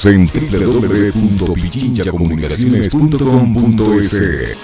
en www.pichinchacomunicaciones.com.es.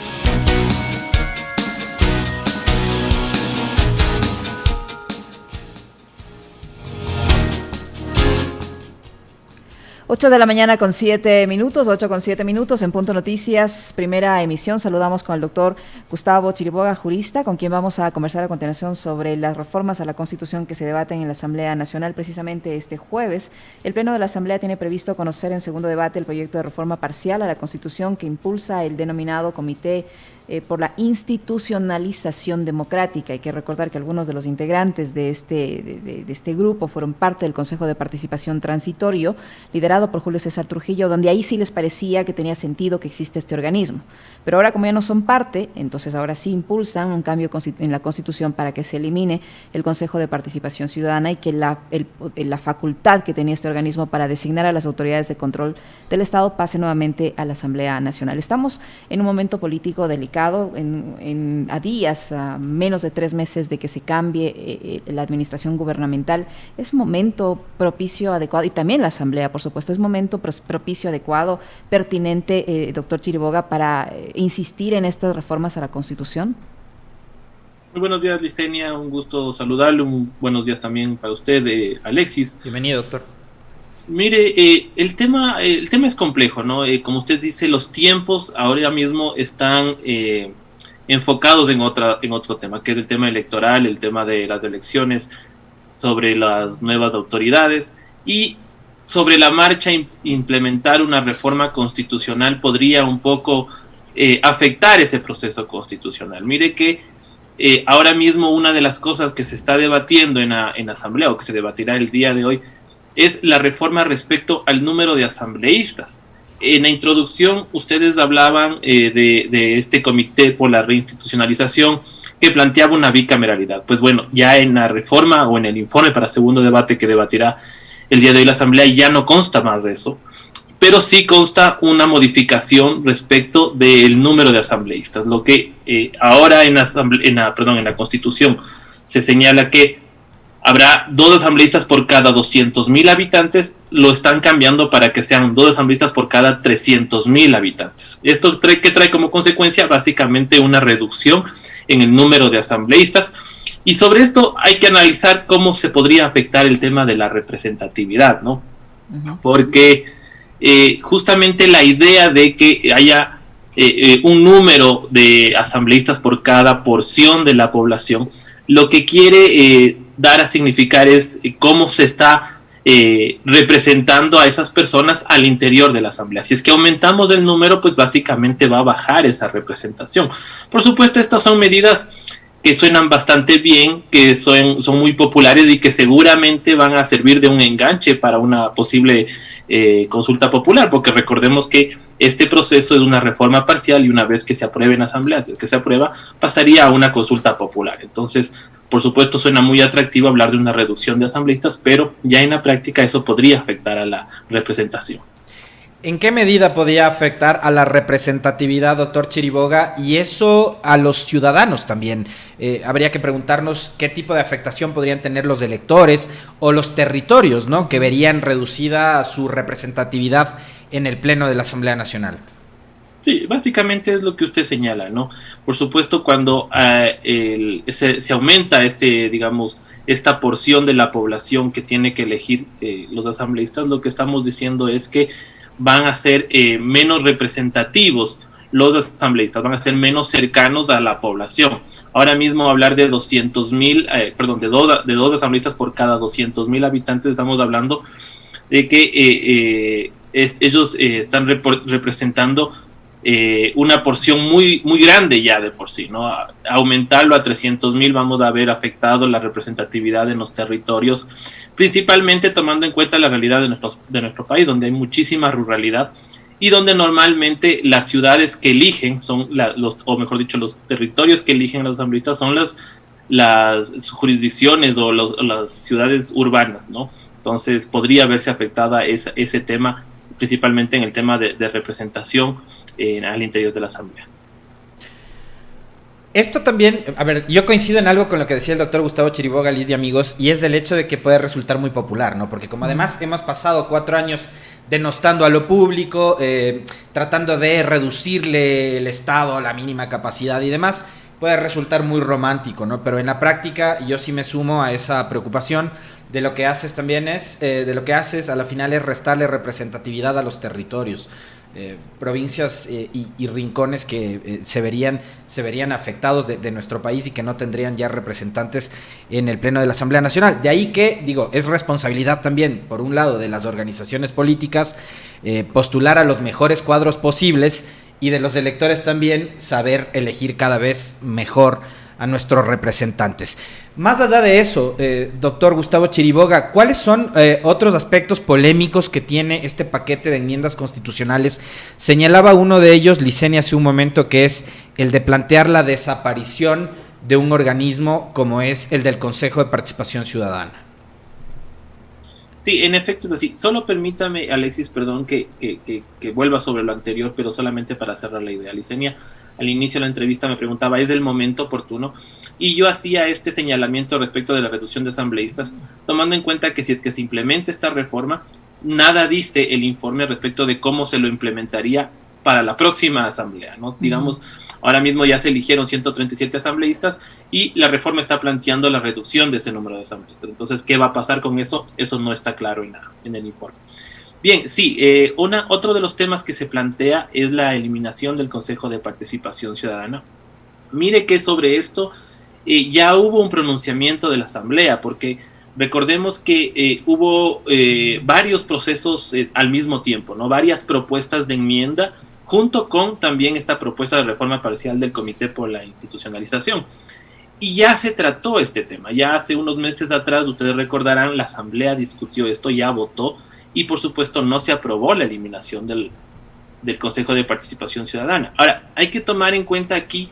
8 de la mañana con 7 minutos, 8 con 7 minutos en Punto Noticias, primera emisión. Saludamos con el doctor Gustavo Chiriboga, jurista, con quien vamos a conversar a continuación sobre las reformas a la Constitución que se debaten en la Asamblea Nacional precisamente este jueves. El Pleno de la Asamblea tiene previsto conocer en segundo debate el proyecto de reforma parcial a la Constitución que impulsa el denominado Comité por la Institucionalización Democrática. Hay que recordar que algunos de los integrantes de este grupo fueron parte del Consejo de Participación Transitorio, liderado por Julio César Trujillo, donde ahí sí les parecía que tenía sentido que existe este organismo. Pero ahora, como ya no son parte, entonces ahora sí impulsan un cambio en la Constitución para que se elimine el Consejo de Participación Ciudadana y que la facultad que tenía este organismo para designar a las autoridades de control del Estado pase nuevamente a la Asamblea Nacional. Estamos en un momento político delicado, a días, a menos de 3 meses de que se cambie la administración gubernamental. Es momento propicio, adecuado, y también la Asamblea, por supuesto, es momento propicio, adecuado, pertinente, doctor Chiriboga, para insistir en estas reformas a la Constitución. Muy buenos días, Licenia, un gusto saludarle, buenos días también para usted, Alexis. Bienvenido, doctor. Mire, el tema es complejo, ¿no? Como usted dice, los tiempos ahora mismo están enfocados en otro tema, que es el tema electoral, el tema de las elecciones, sobre las nuevas autoridades, y sobre la marcha implementar una reforma constitucional podría un poco afectar ese proceso constitucional. Mire que ahora mismo una de las cosas que se está debatiendo en la Asamblea, o que se debatirá el día de hoy, es la reforma respecto al número de asambleístas. En la introducción ustedes hablaban de este comité por la reinstitucionalización que planteaba una bicameralidad. Pues bueno, ya en la reforma o en el informe para segundo debate que debatirá el día de hoy la Asamblea ya no consta más de eso, pero sí consta una modificación respecto del número de asambleístas. Lo que ahora en la Constitución se señala que habrá 2 asambleístas por cada 200,000 habitantes, lo están cambiando para que sean 2 asambleístas por cada 300,000 habitantes. ¿Esto qué trae como consecuencia? Básicamente una reducción en el número de asambleístas. Y sobre esto hay que analizar cómo se podría afectar el tema de la representatividad, ¿no? Uh-huh. Porque justamente la idea de que haya un número de asambleístas por cada porción de la población, lo que quiere dar a significar es cómo se está representando a esas personas al interior de la asamblea. Si es que aumentamos el número, pues básicamente va a bajar esa representación. Por supuesto, estas son medidas que suenan bastante bien, que son muy populares y que seguramente van a servir de un enganche para una posible consulta popular, porque recordemos que este proceso es una reforma parcial y una vez que se apruebe en asamblea, si es que se aprueba, pasaría a una consulta popular. Entonces, por supuesto, suena muy atractivo hablar de una reducción de asambleístas, pero ya en la práctica eso podría afectar a la representación. ¿En qué medida podría afectar a la representatividad, doctor Chiriboga, y eso a los ciudadanos también? Habría que preguntarnos qué tipo de afectación podrían tener los electores o los territorios, ¿no?, que verían reducida su representatividad en el Pleno de la Asamblea Nacional. Sí, básicamente es lo que usted señala, ¿no? Por supuesto, cuando se aumenta esta porción de la población que tiene que elegir los asambleístas, lo que estamos diciendo es que van a ser menos representativos los asambleístas, van a ser menos cercanos a la población. Ahora mismo hablar de 200,000, de dos asambleístas por cada 200,000 habitantes, estamos hablando de que ellos están representando una porción muy, muy grande ya de por sí, ¿no? Aumentarlo a 300,000 vamos a ver afectado la representatividad en los territorios, principalmente tomando en cuenta la realidad de nuestro país, donde hay muchísima ruralidad y donde normalmente las ciudades que eligen son los territorios que eligen los asambleístas son las jurisdicciones o las ciudades urbanas, ¿no? Entonces podría verse afectada ese tema, principalmente en el tema de representación al interior de la Asamblea. Esto también, a ver, yo coincido en algo con lo que decía el doctor Gustavo Chiriboga, Liz y amigos, y es del hecho de que puede resultar muy popular, ¿no? Porque como además hemos pasado 4 años denostando a lo público, tratando de reducirle el Estado a la mínima capacidad y demás, puede resultar muy romántico, ¿no? Pero en la práctica yo sí me sumo a esa preocupación. De lo que haces también es, de lo que haces a la final es restarle representatividad a los territorios, provincias y rincones que se verían afectados de nuestro país y que no tendrían ya representantes en el Pleno de la Asamblea Nacional. De ahí que, digo, es responsabilidad también, por un lado, de las organizaciones políticas, postular a los mejores cuadros posibles y de los electores también saber elegir cada vez mejor a nuestros representantes. Más allá de eso, doctor Gustavo Chiriboga, ¿cuáles son otros aspectos polémicos que tiene este paquete de enmiendas constitucionales? Señalaba uno de ellos, Licenia, hace un momento, que es el de plantear la desaparición de un organismo como es el del Consejo de Participación Ciudadana. Sí, en efecto es así. Solo permítame, Alexis, perdón, que vuelva sobre lo anterior, pero solamente para cerrar la idea. Licenia, al inicio de la entrevista me preguntaba, ¿es el momento oportuno? Y yo hacía este señalamiento respecto de la reducción de asambleístas, tomando en cuenta que si es que se implementa esta reforma, nada dice el informe respecto de cómo se lo implementaría para la próxima asamblea, ¿no? Digamos, ahora mismo ya se eligieron 137 asambleístas y la reforma está planteando la reducción de ese número de asambleístas. Entonces, ¿qué va a pasar con eso? Eso no está claro en el informe. Bien, sí, otro de los temas que se plantea es la eliminación del Consejo de Participación Ciudadana. Mire que sobre esto ya hubo un pronunciamiento de la Asamblea, porque recordemos que hubo varios procesos al mismo tiempo, ¿no? Varias propuestas de enmienda, junto con también esta propuesta de reforma parcial del Comité por la Institucionalización. Y ya se trató este tema, ya hace unos meses atrás, ustedes recordarán, la Asamblea discutió esto, ya votó, y por supuesto no se aprobó la eliminación del Consejo de Participación Ciudadana. Ahora, hay que tomar en cuenta aquí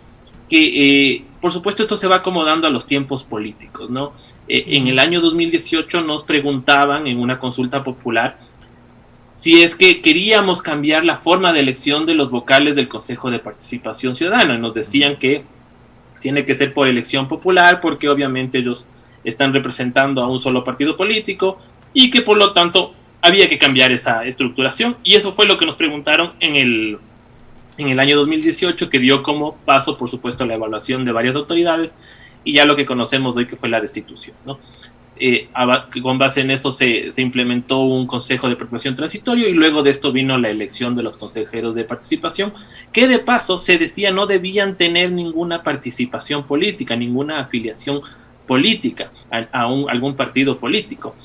que, por supuesto, esto se va acomodando a los tiempos políticos, ¿no? En el año 2018 nos preguntaban en una consulta popular si es que queríamos cambiar la forma de elección de los vocales del Consejo de Participación Ciudadana. Nos decían que tiene que ser por elección popular, porque obviamente ellos están representando a un solo partido político y que por lo tanto había que cambiar esa estructuración, y eso fue lo que nos preguntaron en el año 2018, que dio como paso, por supuesto, la evaluación de varias autoridades, y ya lo que conocemos hoy, que fue la destitución, ¿no? Con base en eso se implementó un consejo de participación transitorio, y luego de esto vino la elección de los consejeros de participación, que de paso se decía no debían tener ninguna participación política, ninguna afiliación política a algún partido político.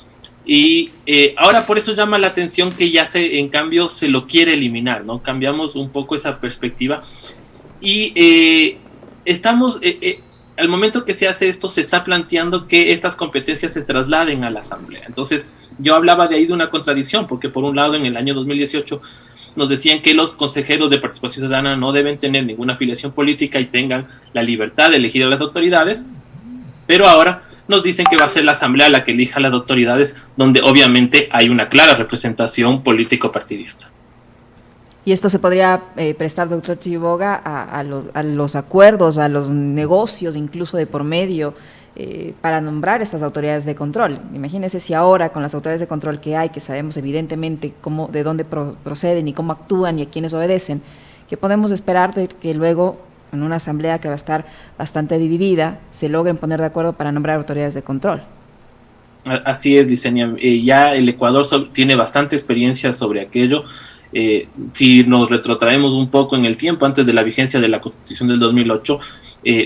Y ahora por eso llama la atención que ya en cambio se lo quiere eliminar, ¿no? Cambiamos un poco esa perspectiva y al momento que se hace esto se está planteando que estas competencias se trasladen a la Asamblea. Entonces yo hablaba de ahí de una contradicción, porque por un lado en el año 2018 nos decían que los consejeros de participación ciudadana no deben tener ninguna afiliación política y tengan la libertad de elegir a las autoridades, pero ahora nos dicen que va a ser la Asamblea la que elija a las autoridades, donde obviamente hay una clara representación político-partidista. Y esto se podría prestar, doctor Chiriboga, a los acuerdos, a los negocios, incluso de por medio, para nombrar estas autoridades de control. Imagínense si ahora, con las autoridades de control que hay, que sabemos evidentemente de dónde proceden y cómo actúan y a quiénes obedecen, que podemos esperar de que luego, en una asamblea que va a estar bastante dividida, se logren poner de acuerdo para nombrar autoridades de control. Así es, Licenia. Ya el Ecuador tiene bastante experiencia sobre aquello. Si nos retrotraemos un poco en el tiempo, antes de la vigencia de la Constitución del 2008,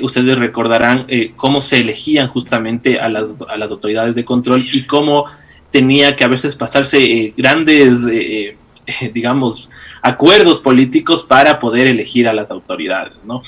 ustedes recordarán cómo se elegían justamente a las autoridades de control y cómo tenía que a veces pasarse grandes, digamos, acuerdos políticos para poder elegir a las autoridades, ¿no?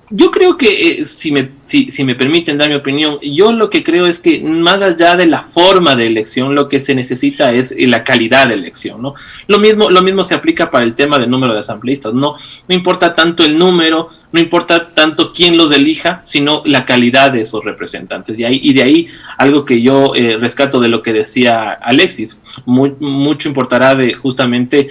Yo creo que, si me permiten dar mi opinión, yo lo que creo es que más allá de la forma de elección, lo que se necesita es la calidad de elección, ¿no? Lo mismo se aplica para el tema del número de asambleístas, no importa tanto el número, no importa tanto quién los elija, sino la calidad de esos representantes. Y de ahí algo que yo rescato de lo que decía Alexis, mucho importará de justamente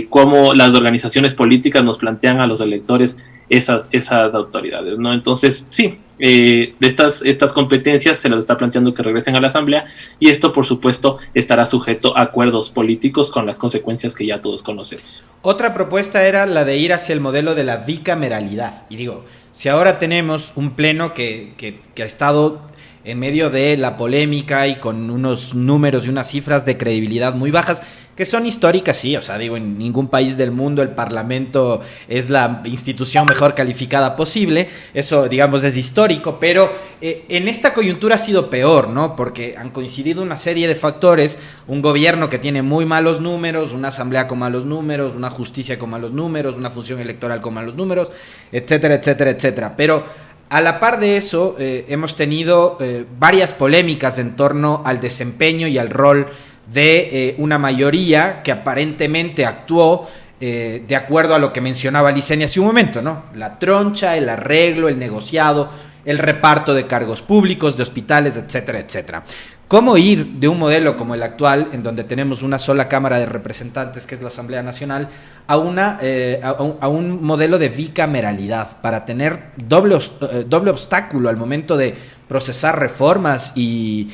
cómo las organizaciones políticas nos plantean a los electores esas autoridades, ¿no? Entonces, sí, estas competencias se las está planteando que regresen a la Asamblea, y esto, por supuesto, estará sujeto a acuerdos políticos con las consecuencias que ya todos conocemos. Otra propuesta era la de ir hacia el modelo de la bicameralidad. Y digo, si ahora tenemos un pleno que ha estado en medio de la polémica y con unos números y unas cifras de credibilidad muy bajas, que son históricas, sí, o sea, digo, en ningún país del mundo el Parlamento es la institución mejor calificada posible, eso, digamos, es histórico, pero en esta coyuntura ha sido peor, ¿no? Porque han coincidido una serie de factores, un gobierno que tiene muy malos números, una asamblea con malos números, una justicia con malos números, una función electoral con malos números, etcétera, etcétera, etcétera, pero a la par de eso, hemos tenido varias polémicas en torno al desempeño y al rol de una mayoría que aparentemente actuó de acuerdo a lo que mencionaba Licenia hace un momento, ¿no? La troncha, el arreglo, el negociado, el reparto de cargos públicos, de hospitales, etcétera, etcétera. ¿Cómo ir de un modelo como el actual, en donde tenemos una sola Cámara de Representantes, que es la Asamblea Nacional, a un modelo de bicameralidad, para tener doble obstáculo al momento de procesar reformas y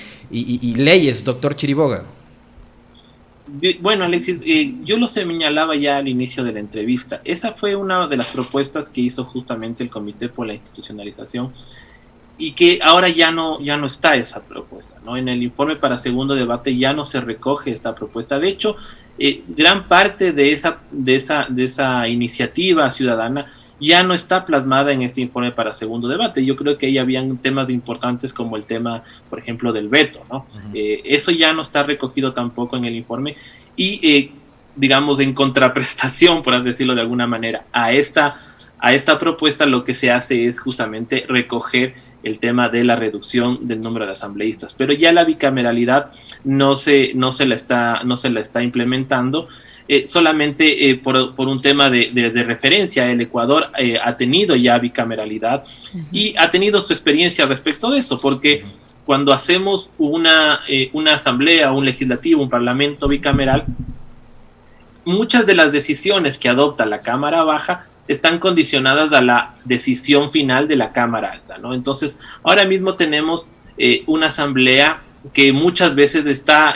leyes, doctor Chiriboga? Bueno, Alexis, yo lo señalaba ya al inicio de la entrevista. Esa fue una de las propuestas que hizo justamente el Comité por la Institucionalización, y que ahora ya no está esa propuesta, ¿no? En el informe para segundo debate ya no se recoge esta propuesta. De hecho, gran parte de esa iniciativa ciudadana ya no está plasmada en este informe para segundo debate. Yo creo que ahí habían temas importantes como el tema, por ejemplo, del veto, ¿no? Eso ya no está recogido tampoco en el informe, y digamos, en contraprestación, por así decirlo de alguna manera, a esta propuesta, lo que se hace es justamente recoger el tema de la reducción del número de asambleístas, pero ya la bicameralidad no se la está implementando, solamente por un tema de referencia. El Ecuador ha tenido ya bicameralidad y ha tenido su experiencia respecto de eso, porque cuando hacemos una asamblea, un legislativo, un parlamento bicameral, muchas de las decisiones que adopta la Cámara Baja están condicionadas a la decisión final de la Cámara Alta, ¿no? Entonces, ahora mismo tenemos una asamblea que muchas veces está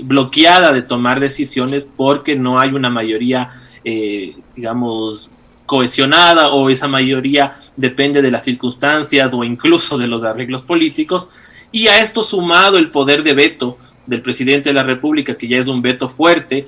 bloqueada de tomar decisiones porque no hay una mayoría, digamos, cohesionada, o esa mayoría depende de las circunstancias o incluso de los arreglos políticos. Y a esto sumado el poder de veto del presidente de la República, que ya es un veto fuerte.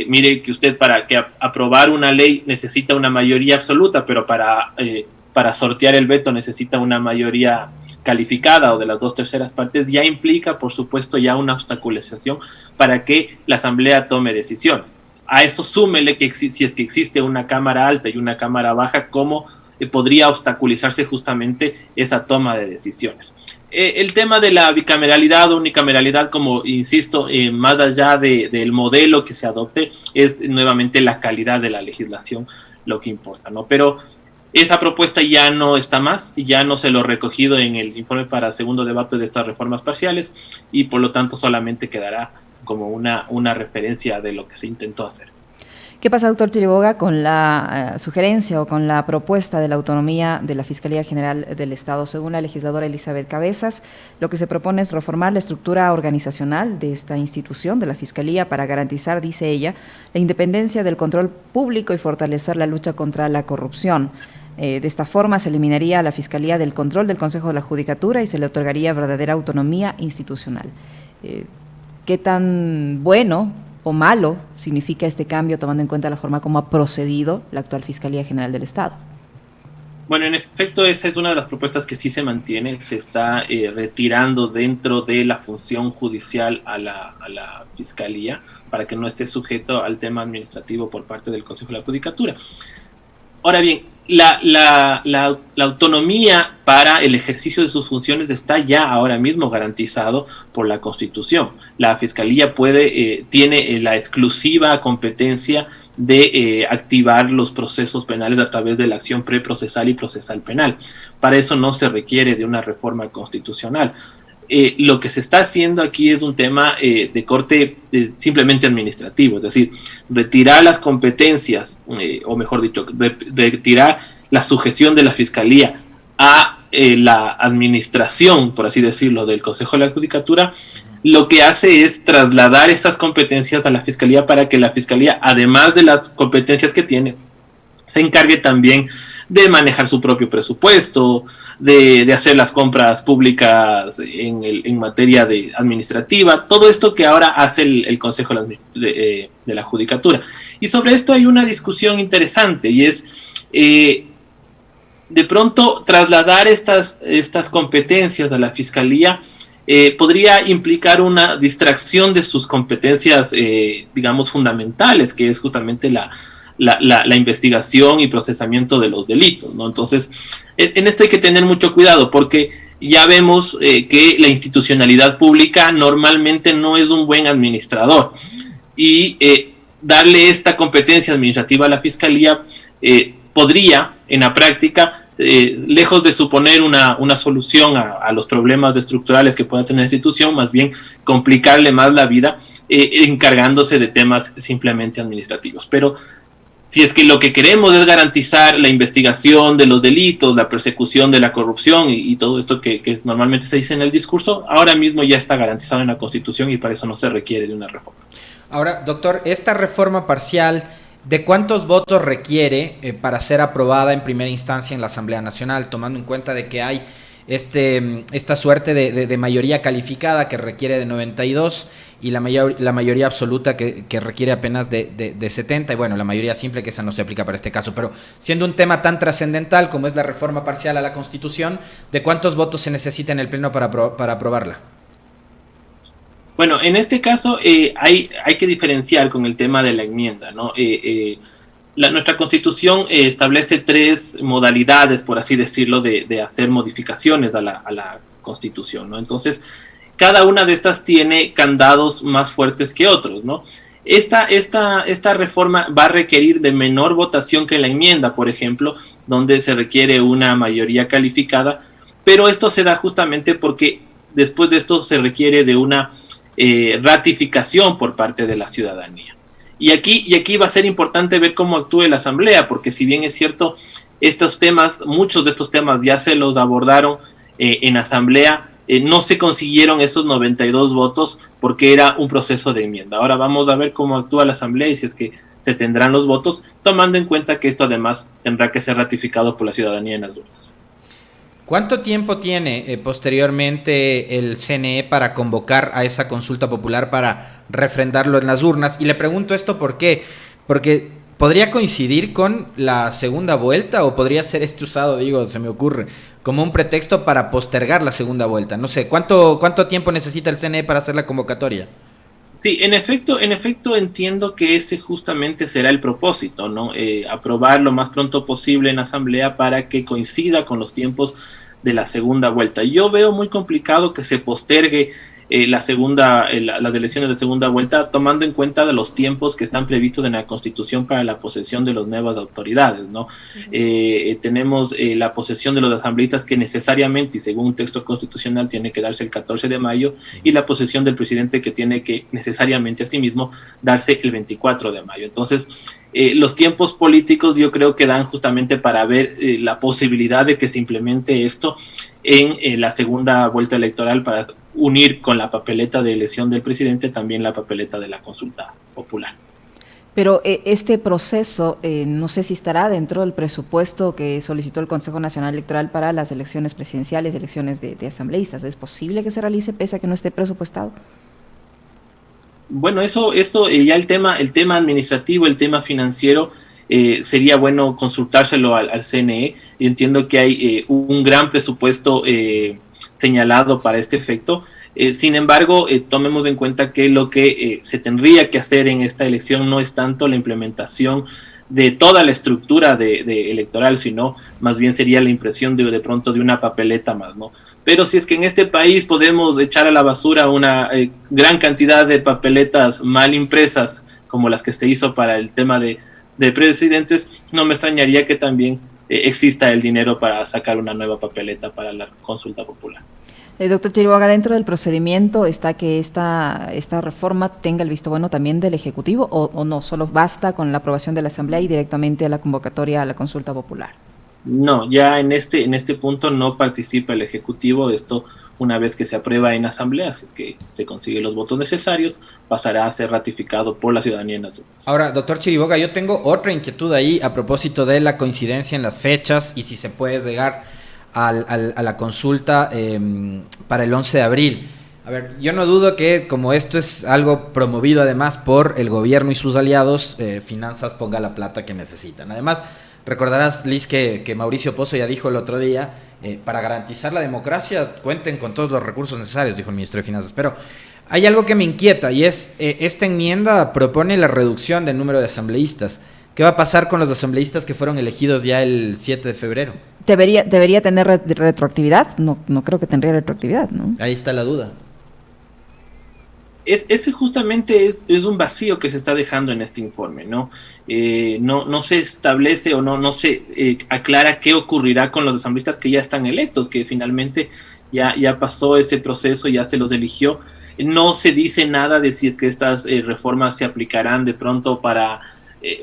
Mire que usted, para que aprobar una ley necesita una mayoría absoluta, pero para sortear el veto necesita una mayoría calificada o de las 2/3 partes. Ya implica, por supuesto, ya una obstaculización para que la Asamblea tome decisiones. A eso súmele que si es que existe una Cámara Alta y una Cámara Baja, ¿cómo podría obstaculizarse justamente esa toma de decisiones? El tema de la bicameralidad o unicameralidad, como insisto, más allá del modelo que se adopte, es nuevamente la calidad de la legislación lo que importa, ¿no? Pero esa propuesta ya no está más, ya no se lo ha recogido en el informe para segundo debate de estas reformas parciales, y por lo tanto solamente quedará como una referencia de lo que se intentó hacer. ¿Qué pasa, doctor Chiriboga, con la sugerencia o con la propuesta de la autonomía de la Fiscalía General del Estado? Según la legisladora Elizabeth Cabezas, lo que se propone es reformar la estructura organizacional de esta institución, de la Fiscalía, para garantizar, dice ella, la independencia del control público y fortalecer la lucha contra la corrupción. De esta forma se eliminaría a la Fiscalía del control del Consejo de la Judicatura y se le otorgaría verdadera autonomía institucional. ¿Qué tan bueno o malo significa este cambio, tomando en cuenta la forma como ha procedido la actual Fiscalía General del Estado? Bueno, en efecto, esa es una de las propuestas que sí se mantiene. Se está retirando dentro de la función judicial a la Fiscalía, para que no esté sujeto al tema administrativo por parte del Consejo de la Judicatura. Ahora bien, la autonomía para el ejercicio de sus funciones está ya ahora mismo garantizado por la Constitución. La Fiscalía tiene la exclusiva competencia de activar los procesos penales a través de la acción preprocesal y procesal penal. Para eso no se requiere de una reforma constitucional. Lo que se está haciendo aquí es un tema de corte simplemente administrativo, es decir, retirar las competencias, o mejor dicho, retirar la sujeción de la Fiscalía a la administración, por así decirlo, del Consejo de la Judicatura, lo que hace es trasladar esas competencias a la Fiscalía para que la Fiscalía, además de las competencias que tiene, se encargue también de manejar su propio presupuesto, de hacer las compras públicas en materia de administrativa, todo esto que ahora hace el Consejo de la Judicatura. Y sobre esto hay una discusión interesante, y es de pronto trasladar estas competencias a la Fiscalía podría implicar una distracción de sus competencias, digamos, fundamentales, que es justamente la investigación y procesamiento de los delitos, ¿no? Entonces, en esto hay que tener mucho cuidado, porque ya vemos que la institucionalidad pública normalmente no es un buen administrador, y darle esta competencia administrativa a la Fiscalía podría, en la práctica, lejos de suponer una solución a los problemas estructurales que pueda tener la institución, más bien complicarle más la vida, encargándose de temas simplemente administrativos. Pero si es que lo que queremos es garantizar la investigación de los delitos, la persecución de la corrupción y todo esto que normalmente se dice en el discurso, ahora mismo ya está garantizado en la Constitución, y para eso no se requiere de una reforma. Ahora, doctor, esta reforma parcial, ¿de cuántos votos requiere para ser aprobada en primera instancia en la Asamblea Nacional, tomando en cuenta de que hay esta suerte de mayoría calificada que requiere de 92 y la mayoría absoluta que requiere apenas de 70, y bueno, la mayoría simple, que esa no se aplica para este caso? Pero siendo un tema tan trascendental como es la reforma parcial a la Constitución, ¿de cuántos votos se necesita en el Pleno para aprobarla? Bueno, en este caso hay que diferenciar con el tema de la enmienda, ¿no? Nuestra Constitución establece 3 modalidades, por así decirlo, de hacer modificaciones a la Constitución, ¿no? Entonces, cada una de estas tiene candados más fuertes que otros, ¿no? Esta reforma va a requerir de menor votación que la enmienda, por ejemplo, donde se requiere una mayoría calificada, pero esto se da justamente porque después de esto se requiere de una ratificación por parte de la ciudadanía. Y aquí va a ser importante ver cómo actúe la Asamblea, porque si bien es cierto, muchos de estos temas ya se los abordaron en Asamblea, no se consiguieron esos 92 votos porque era un proceso de enmienda. Ahora vamos a ver cómo actúa la Asamblea y si es que se tendrán los votos, tomando en cuenta que esto además tendrá que ser ratificado por la ciudadanía en las urnas. ¿Cuánto tiempo tiene posteriormente el CNE para convocar a esa consulta popular para refrendarlo en las urnas? Y le pregunto esto ¿por qué? Porque podría coincidir con la segunda vuelta, o podría ser usado, se me ocurre, como un pretexto para postergar la segunda vuelta. No sé, ¿cuánto tiempo necesita el CNE para hacer la convocatoria? Sí, en efecto entiendo que ese justamente será el propósito, ¿no? Aprobar lo más pronto posible en Asamblea para que coincida con los tiempos de la segunda vuelta. Yo veo muy complicado que se postergue las elecciones de segunda vuelta, tomando en cuenta de los tiempos que están previstos en la Constitución para la posesión de las nuevas autoridades, ¿no? Tenemos la posesión de los asambleístas, que necesariamente, y según un texto constitucional, tiene que darse el 14 de mayo, y la posesión del presidente, que tiene que necesariamente asimismo darse el 24 de mayo. Entonces, los tiempos políticos yo creo que dan justamente para ver la posibilidad de que se implemente esto en la segunda vuelta electoral, para unir con la papeleta de elección del presidente también la papeleta de la consulta popular. Pero este proceso, no sé si estará dentro del presupuesto que solicitó el Consejo Nacional Electoral para las elecciones presidenciales, elecciones de asambleístas. ¿Es posible que se realice pese a que no esté presupuestado? Bueno, eso ya el tema administrativo, el tema financiero, sería bueno consultárselo al CNE. Yo entiendo que hay un gran presupuesto señalado para este efecto. Sin embargo, tomemos en cuenta que lo que se tendría que hacer en esta elección no es tanto la implementación de toda la estructura de electoral, sino más bien sería la impresión de pronto de una papeleta más, ¿no? Pero si es que en este país podemos echar a la basura una gran cantidad de papeletas mal impresas, como las que se hizo para el tema de presidentes, no me extrañaría que también exista el dinero para sacar una nueva papeleta para la consulta popular. Doctor Chiriboga, dentro del procedimiento está que esta reforma tenga el visto bueno también del Ejecutivo, o no, solo basta con la aprobación de la Asamblea y directamente a la convocatoria a la consulta popular. No, ya en este punto no participa el Ejecutivo. Esto, una vez que se aprueba en asamblea, si es que se consiguen los votos necesarios, pasará a ser ratificado por la ciudadanía en las urnas. Ahora, doctor Chiriboga, yo tengo otra inquietud ahí a propósito de la coincidencia en las fechas y si se puede llegar a la consulta para el 11 de abril. A ver, yo no dudo que como esto es algo promovido además por el gobierno y sus aliados, Finanzas ponga la plata que necesitan. Además, recordarás, Liz, que Mauricio Pozo ya dijo el otro día, para garantizar la democracia cuenten con todos los recursos necesarios, dijo el ministro de Finanzas. Pero hay algo que me inquieta y es, esta enmienda propone la reducción del número de asambleístas. ¿Qué va a pasar con los asambleístas que fueron elegidos ya el 7 de febrero? ¿Debería tener retroactividad? No creo que tendría retroactividad, ¿no? Ahí está la duda. Ese justamente es un vacío que se está dejando en este informe, ¿no? No se establece o no se aclara qué ocurrirá con los asambleístas que ya están electos, que finalmente ya pasó ese proceso, ya se los eligió. No se dice nada de si es que estas reformas se aplicarán de pronto para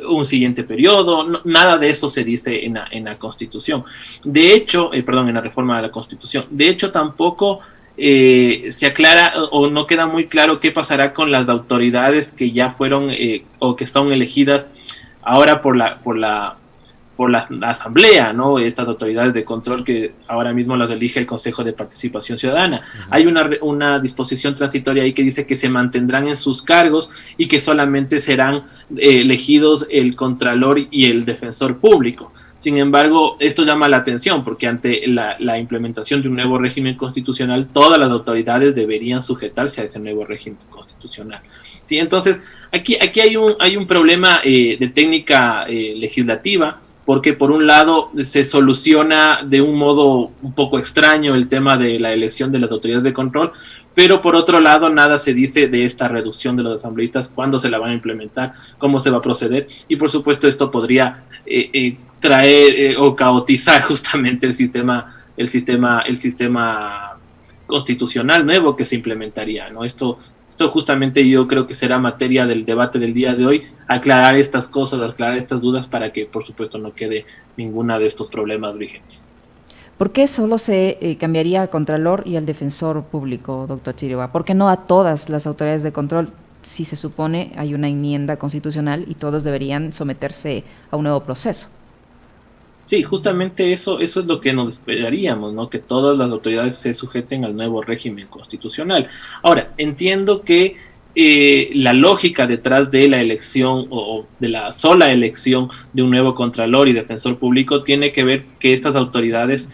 un siguiente periodo, no, nada de eso se dice en la Constitución. De hecho, en la reforma de la Constitución. De hecho, tampoco se aclara o no queda muy claro qué pasará con las autoridades que ya fueron o que están elegidas ahora por la asamblea, ¿no? Estas autoridades de control que ahora mismo las elige el Consejo de Participación Ciudadana. Uh-huh. Hay una disposición transitoria ahí que dice que se mantendrán en sus cargos y que solamente serán elegidos el Contralor y el Defensor Público. Sin embargo, esto llama la atención porque ante la implementación de un nuevo régimen constitucional, todas las autoridades deberían sujetarse a ese nuevo régimen constitucional. ¿Sí? Entonces, aquí hay un problema de técnica legislativa, porque por un lado se soluciona de un modo un poco extraño el tema de la elección de las autoridades de control, pero por otro lado nada se dice de esta reducción de los asambleístas, cuándo se la van a implementar, cómo se va a proceder, y por supuesto esto podría traer o caotizar justamente el sistema constitucional nuevo que se implementaría, ¿no? Esto justamente yo creo que será materia del debate del día de hoy, aclarar estas cosas, aclarar estas dudas para que por supuesto no quede ninguna de estos problemas vigentes. ¿Por qué solo se cambiaría al Contralor y al Defensor Público, doctor Chiriboga? ¿Por qué no a todas las autoridades de control? Si se supone hay una enmienda constitucional y todos deberían someterse a un nuevo proceso. Sí, justamente eso es lo que nos esperaríamos, ¿no? Que todas las autoridades se sujeten al nuevo régimen constitucional. Ahora, entiendo que la lógica detrás de la elección o de la sola elección de un nuevo Contralor y Defensor Público tiene que ver que estas autoridades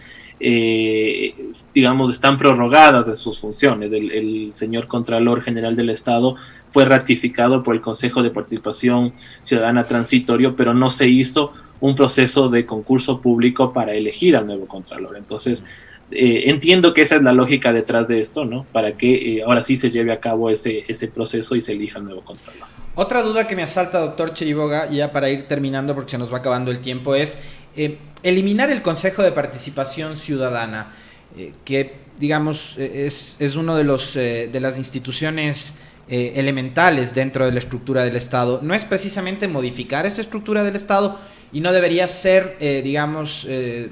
digamos, están prorrogadas de sus funciones. El señor Contralor General del Estado fue ratificado por el Consejo de Participación Ciudadana transitorio, pero no se hizo un proceso de concurso público para elegir al nuevo Contralor. Entonces, entiendo que esa es la lógica detrás de esto, ¿no? Para que ahora sí se lleve a cabo ese proceso y se elija el nuevo Contralor. Otra duda que me asalta, doctor Chiriboga, ya para ir terminando porque se nos va acabando el tiempo, es eliminar el Consejo de Participación Ciudadana, que digamos es uno de las instituciones elementales dentro de la estructura del Estado. No es precisamente modificar esa estructura del Estado y no debería ser,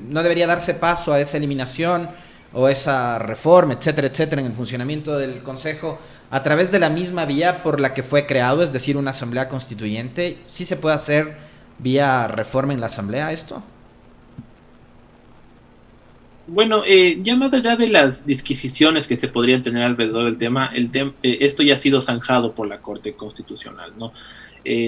no debería darse paso a esa eliminación o esa reforma, etcétera, etcétera, en el funcionamiento del Consejo a través de la misma vía por la que fue creado, es decir, una asamblea constituyente. ¿Sí se puede hacer vía reforma en la asamblea esto? Bueno, ya más allá de las disquisiciones que se podrían tener alrededor del tema, esto ya ha sido zanjado por la Corte Constitucional, ¿no?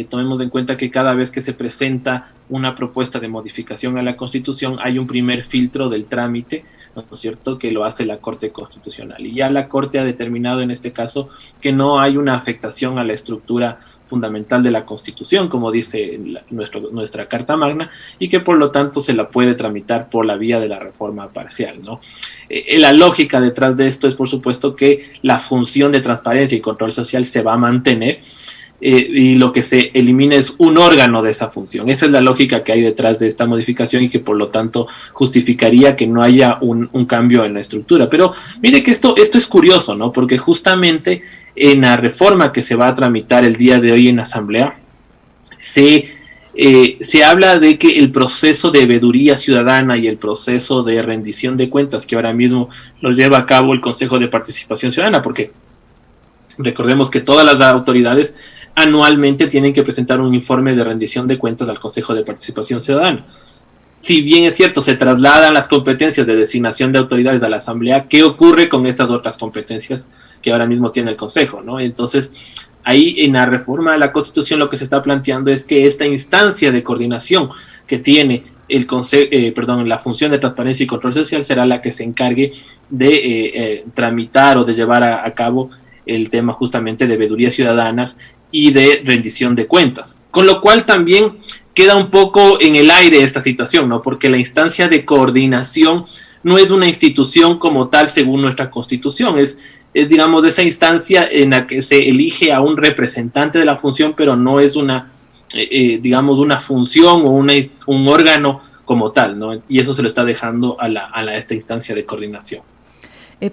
Tomemos en cuenta que cada vez que se presenta una propuesta de modificación a la Constitución hay un primer filtro del trámite, ¿no es cierto?, que lo hace la Corte Constitucional. Y ya la Corte ha determinado en este caso que no hay una afectación a la estructura fundamental de la Constitución, como dice nuestra Carta Magna, y que por lo tanto se la puede tramitar por la vía de la reforma parcial, ¿no? La lógica detrás de esto es, por supuesto, que la función de transparencia y control social se va a mantener, y lo que se elimina es un órgano de esa función. Esa es la lógica que hay detrás de esta modificación y que por lo tanto justificaría que no haya un cambio en la estructura. Pero mire que esto es curioso, ¿no? Porque justamente en la reforma que se va a tramitar el día de hoy en Asamblea se se habla de que el proceso de veeduría ciudadana y el proceso de rendición de cuentas que ahora mismo lo lleva a cabo el Consejo de Participación Ciudadana, porque recordemos que todas las autoridades anualmente tienen que presentar un informe de rendición de cuentas al Consejo de Participación Ciudadana. Si bien es cierto, se trasladan las competencias de designación de autoridades a la Asamblea, ¿qué ocurre con estas otras competencias que ahora mismo tiene el Consejo, ¿no? Entonces, ahí en la reforma de la Constitución lo que se está planteando es que esta instancia de coordinación que tiene el la función de transparencia y control social será la que se encargue de tramitar o de llevar a cabo el tema justamente de veedurías ciudadanas y de rendición de cuentas. Con lo cual también queda un poco en el aire esta situación, ¿no? Porque la instancia de coordinación no es una institución como tal según nuestra Constitución, es digamos esa instancia en la que se elige a un representante de la función, pero no es una, digamos, una función o un órgano como tal, ¿no? Y eso se lo está dejando a esta instancia de coordinación.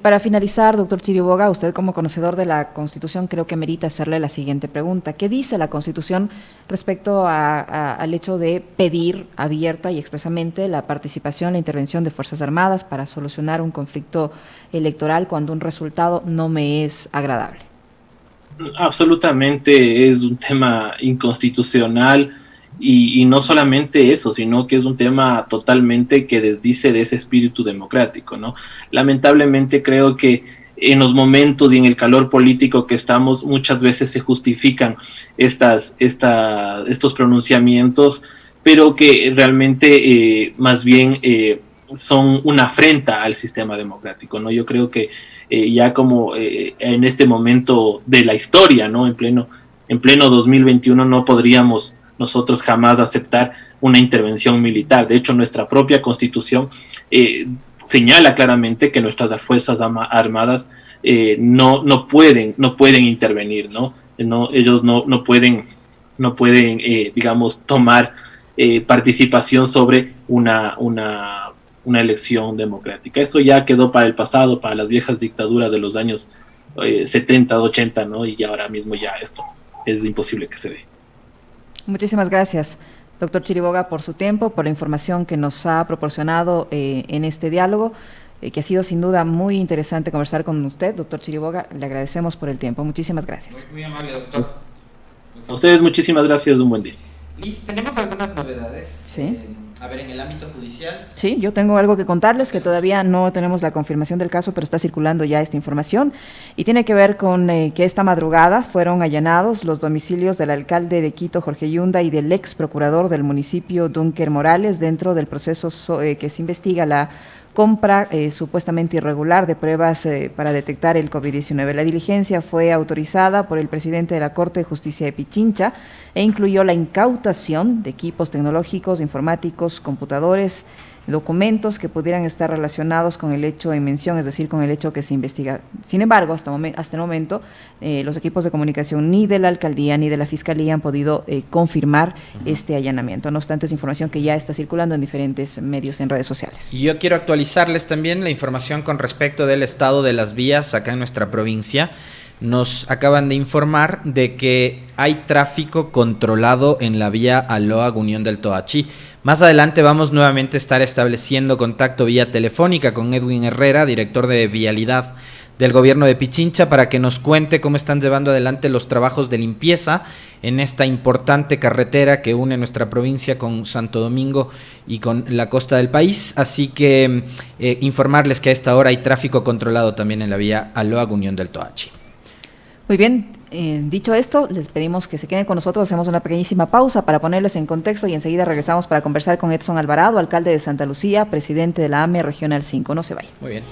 Para finalizar, doctor Chiriboga, usted como conocedor de la Constitución creo que merita hacerle la siguiente pregunta. ¿Qué dice la Constitución respecto al hecho de pedir abierta y expresamente la participación, la intervención de Fuerzas Armadas para solucionar un conflicto electoral cuando un resultado no me es agradable? Absolutamente es un tema inconstitucional. Y no solamente eso, sino que es un tema totalmente que desdice de ese espíritu democrático, ¿no? Lamentablemente creo que en los momentos y en el calor político que estamos, muchas veces se justifican estos pronunciamientos, pero que realmente más bien son una afrenta al sistema democrático, ¿no? Yo creo que ya como en este momento de la historia, ¿no? En pleno 2021 no podríamos nosotros jamás aceptar una intervención militar. De hecho, nuestra propia Constitución señala claramente que nuestras Fuerzas Armadas no pueden intervenir, ¿no? Ellos no pueden digamos, tomar participación sobre una elección democrática. Eso ya quedó para el pasado, para las viejas dictaduras de los años 70, 80, ¿no? Y ahora mismo ya esto es imposible que se dé. Muchísimas gracias, doctor Chiriboga, por su tiempo, por la información que nos ha proporcionado en este diálogo, que ha sido sin duda muy interesante conversar con usted, doctor Chiriboga. Le agradecemos por el tiempo. Muchísimas gracias. Muy amable, doctor. A ustedes muchísimas gracias, un buen día. Liz, tenemos algunas novedades. Sí. A ver, en el ámbito judicial. Sí, yo tengo algo que contarles, que todavía no tenemos la confirmación del caso, pero está circulando ya esta información, y tiene que ver con que esta madrugada fueron allanados los domicilios del alcalde de Quito, Jorge Yunda, y del ex procurador del municipio, Dunker Morales, dentro del proceso que se investiga la compra supuestamente irregular de pruebas para detectar el COVID-19. La diligencia fue autorizada por el presidente de la Corte de Justicia de Pichincha e incluyó la incautación de equipos tecnológicos, informáticos, computadores, documentos que pudieran estar relacionados con el hecho en mención, es decir, con el hecho que se investiga. Sin embargo, hasta el momento, los equipos de comunicación ni de la alcaldía ni de la fiscalía han podido confirmar este allanamiento. No obstante, es información que ya está circulando en diferentes medios en redes sociales. Y yo quiero actualizarles también la información con respecto del estado de las vías acá en nuestra provincia. Nos acaban de informar de que hay tráfico controlado en la vía Aloa Unión del Toachi. Más adelante vamos nuevamente a estar estableciendo contacto vía telefónica con Edwin Herrera, director de Vialidad del gobierno de Pichincha, para que nos cuente cómo están llevando adelante los trabajos de limpieza en esta importante carretera que une nuestra provincia con Santo Domingo y con la costa del país. Así que informarles que a esta hora hay tráfico controlado también en la vía Aloa Unión del Toachi. Muy bien, dicho esto, les pedimos que se queden con nosotros, hacemos una pequeñísima pausa para ponerles en contexto y enseguida regresamos para conversar con Edson Alvarado, alcalde de Santa Lucía, presidente de la AME Regional 5. No se vayan. Muy bien.